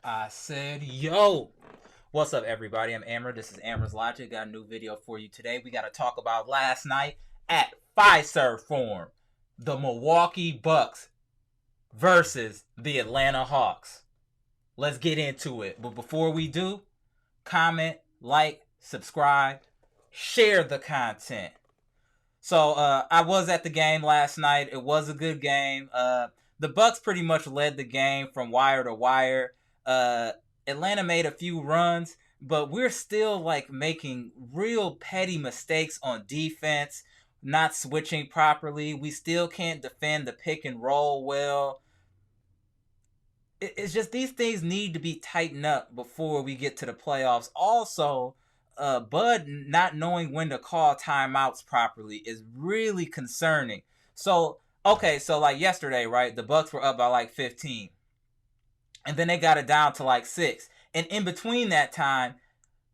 I said, yo. What's up, everybody? I'm Amara. This is Amara's Logic. Got a new video for you today. We got to talk about last night at Fiserv Forum. The Milwaukee Bucks versus the Atlanta Hawks. Let's get into it. But before we do, comment, like, subscribe, share the content. So I was at the game last night. It was a good game. The Bucks pretty much led the game from wire to wire. Atlanta made a few runs, but we're still like making real petty mistakes on defense, not switching properly. We still can't defend the pick and roll well. It's just these things need to be tightened up before we get to the playoffs. Also, Bud not knowing when to call timeouts properly is really concerning. So, okay, so like yesterday, right? The Bucks were up by like 15. And then they got it down to like 6. And in between that time,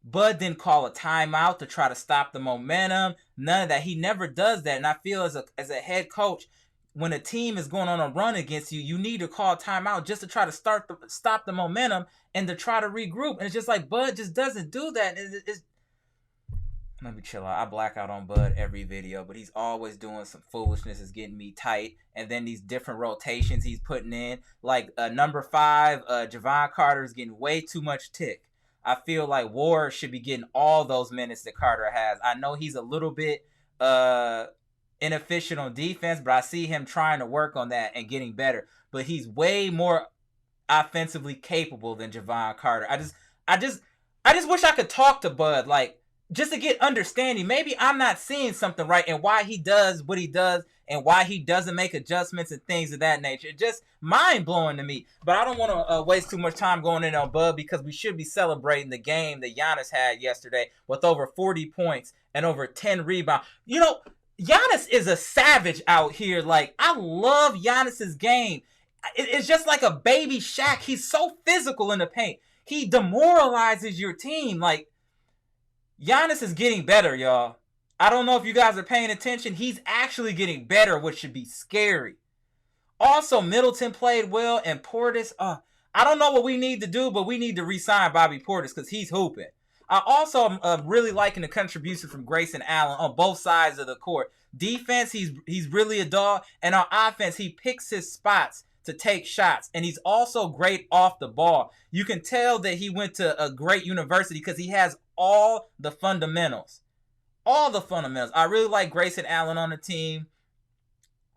Bud didn't call a timeout to try to stop the momentum. None of that. He never does that. And I feel as a head coach, when a team is going on a run against you, you need to call a timeout just to try to stop the momentum and to try to regroup. And it's just like Bud just doesn't do that. Let me chill out. I black out on Bud every video, but he's always doing some foolishness. It's getting me tight. And then these different rotations he's putting in. Like number 5, Javon Carter is getting way too much tick. I feel like Ward should be getting all those minutes that Carter has. I know he's a little bit inefficient on defense, but I see him trying to work on that and getting better. But he's way more offensively capable than Javon Carter. I just wish I could talk to Bud, like, just to get understanding. Maybe I'm not seeing something right and why he does what he does and why he doesn't make adjustments and things of that nature. It's just mind-blowing to me. But I don't want to waste too much time going in on Bud because we should be celebrating the game that Giannis had yesterday with over 40 points and over 10 rebounds. You know, Giannis is a savage out here. Like, I love Giannis's game. It's just like a baby Shaq. He's so physical in the paint. He demoralizes your team. Like, Giannis is getting better, y'all. I don't know if you guys are paying attention. He's actually getting better, which should be scary. Also, Middleton played well, and Portis, I don't know what we need to do, but we need to re-sign Bobby Portis because he's hooping. I also am really liking the contribution from Grayson Allen on both sides of the court. Defense, he's really a dog, and on offense, he picks his spots to take shots, and he's also great off the ball. You can tell that he went to a great university because he has all the fundamentals. All the fundamentals. I really like Grayson Allen on the team,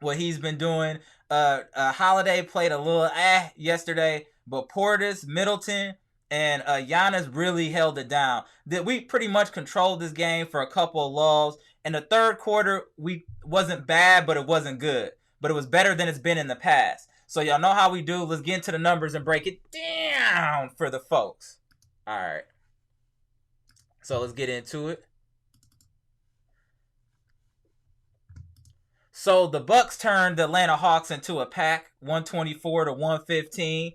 what he's been doing. Holiday played a little yesterday, but Portis, Middleton, and Giannis really held it down. That we pretty much controlled this game for a couple of lulls. In the third quarter, we wasn't bad, but it wasn't good. But it was better than it's been in the past. So y'all know how we do. Let's get into the numbers and break it down for the folks. All right. So let's get into it. So the Bucks turned the Atlanta Hawks into a pack, 124 to 115.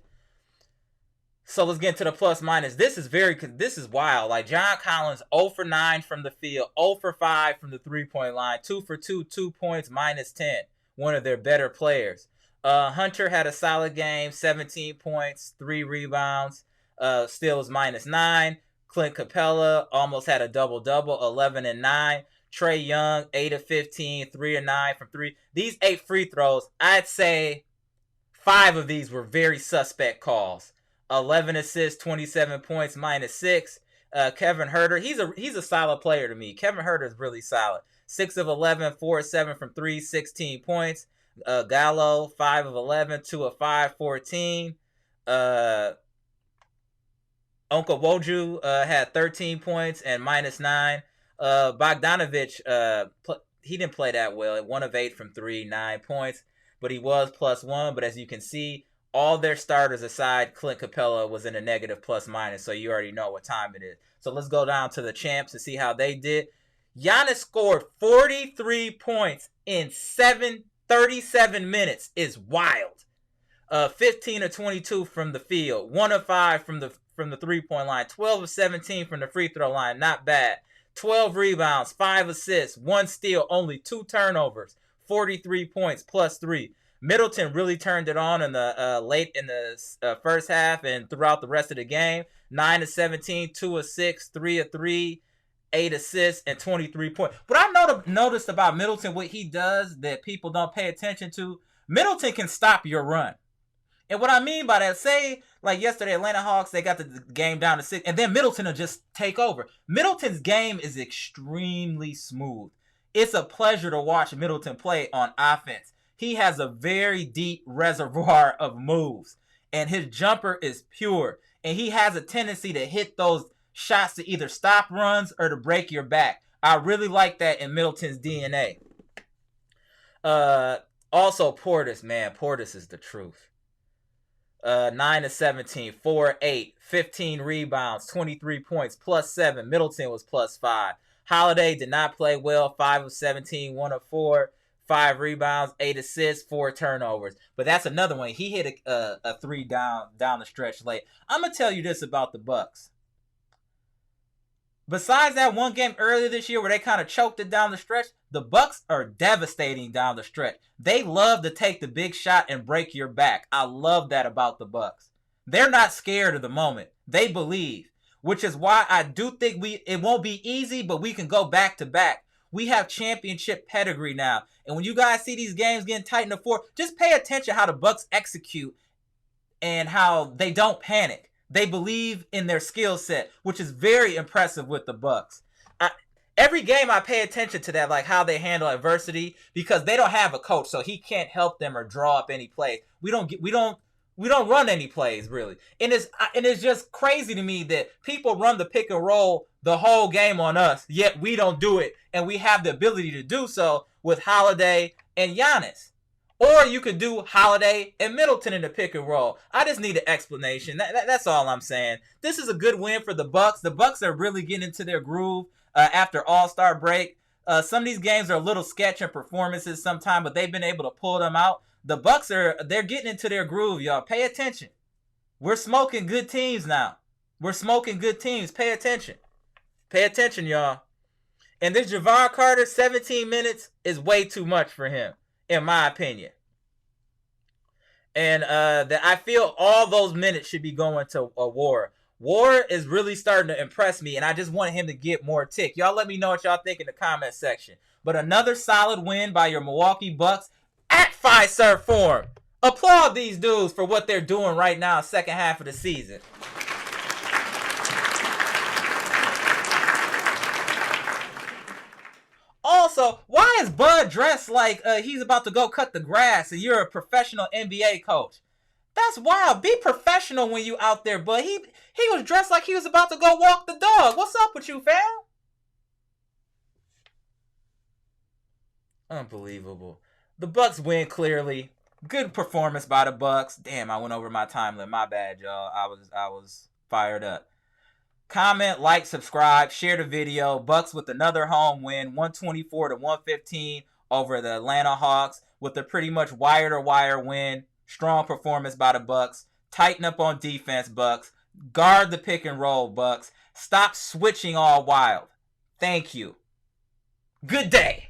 So let's get into the plus minus. This is wild. Like, John Collins 0 for 9 from the field, 0 for 5 from the three-point line, 2 for 2, 2 points, minus 10. One of their better players. Hunter had a solid game, 17 points, 3 rebounds. Still was minus 9. Clint Capella almost had a double-double, 11 and 9. Trae Young, 8 of 15, 3 and 9 from 3. These 8 free throws, I'd say 5 of these were very suspect calls. 11 assists, 27 points, minus 6. Kevin Huerter, he's a solid player to me. Kevin Huerter is really solid. 6 of 11, 4 of 7 from 3, 16 points. Gallo, 5 of 11, 2 of 5, 14. Onkowoju had 13 points and minus 9. Bogdanovich, he didn't play that well. 1 of 8 from 3, 9 points. But he was plus 1. But as you can see, all their starters aside, Clint Capella was in a negative plus minus. So you already know what time it is. So let's go down to the champs and see how they did. Giannis scored 43 points in 37 minutes. Is wild. 15 of 22 from the field. 1 of 5 from the three-point line. 12 of 17 from the free throw line. Not bad. 12 rebounds, 5 assists, 1 steal, only 2 turnovers. 43 points, plus 3. Middleton really turned it on in the late in the first half and throughout the rest of the game. 9 of 17, 2 of 6, 3 of 3, 8 assists, and 23 points. What I noticed about Middleton, what he does that people don't pay attention to, Middleton can stop your run. And what I mean by that, say, like yesterday, Atlanta Hawks, they got the game down to 6, and then Middleton will just take over. Middleton's game is extremely smooth. It's a pleasure to watch Middleton play on offense. He has a very deep reservoir of moves, and his jumper is pure. And he has a tendency to hit those shots to either stop runs or to break your back. I really like that in Middleton's DNA. Also, Portis, man. Portis is the truth. 9 of 17, 4 8, 15 rebounds, 23 points, +7. Middleton was +5. Holiday did not play well. 5 of 17, 1 of 4, 5 rebounds, 8 assists, 4 turnovers. But that's another one. He hit a 3 down the stretch late. I'm going to tell you this about the Bucks. Besides that one game earlier this year where they kind of choked it down the stretch, the Bucks are devastating down the stretch. They love to take the big shot and break your back. I love that about the Bucks. They're not scared of the moment. They believe, which is why I do think it won't be easy, but we can go back to back. We have championship pedigree now. And when you guys see these games getting tight in the fourth, just pay attention how the Bucks execute and how they don't panic. They believe in their skill set, which is very impressive with the Bucks. Every game I pay attention to that, like how they handle adversity, because they don't have a coach, so he can't help them or draw up any plays. We don't run any plays really, and it's just crazy to me that people run the pick and roll the whole game on us, yet we don't do it, and we have the ability to do so with Holiday and Giannis. Or you could do Holiday and Middleton in the pick and roll. I just need an explanation. That's all I'm saying. This is a good win for the Bucks. The Bucks are really getting into their groove after All-Star break. Some of these games are a little sketch in performances sometimes, but they've been able to pull them out. The Bucks they're getting into their groove, y'all. Pay attention. We're smoking good teams now. We're smoking good teams. Pay attention. Pay attention, y'all. And this Jevon Carter, 17 minutes is way too much for him, in my opinion. And that I feel all those minutes should be going to War. War is really starting to impress me, and I just want him to get more tick. Y'all let me know what y'all think in the comment section. But another solid win by your Milwaukee Bucks at Fiserv Forum. Applaud these dudes for what they're doing right now, second half of the season. Also, why is Bud dressed like he's about to go cut the grass and you're a professional NBA coach? That's wild. Be professional when you out there, Bud. He was dressed like he was about to go walk the dog. What's up with you, fam? Unbelievable. The Bucks win clearly. Good performance by the Bucks. Damn, I went over my time limit. My bad, y'all. I was fired up. Comment, like, subscribe, share the video. Bucks with another home win, 124-115 over the Atlanta Hawks with a pretty much wire-to-wire win. Strong performance by the Bucks. Tighten up on defense, Bucks. Guard the pick and roll, Bucks. Stop switching all wild. Thank you. Good day.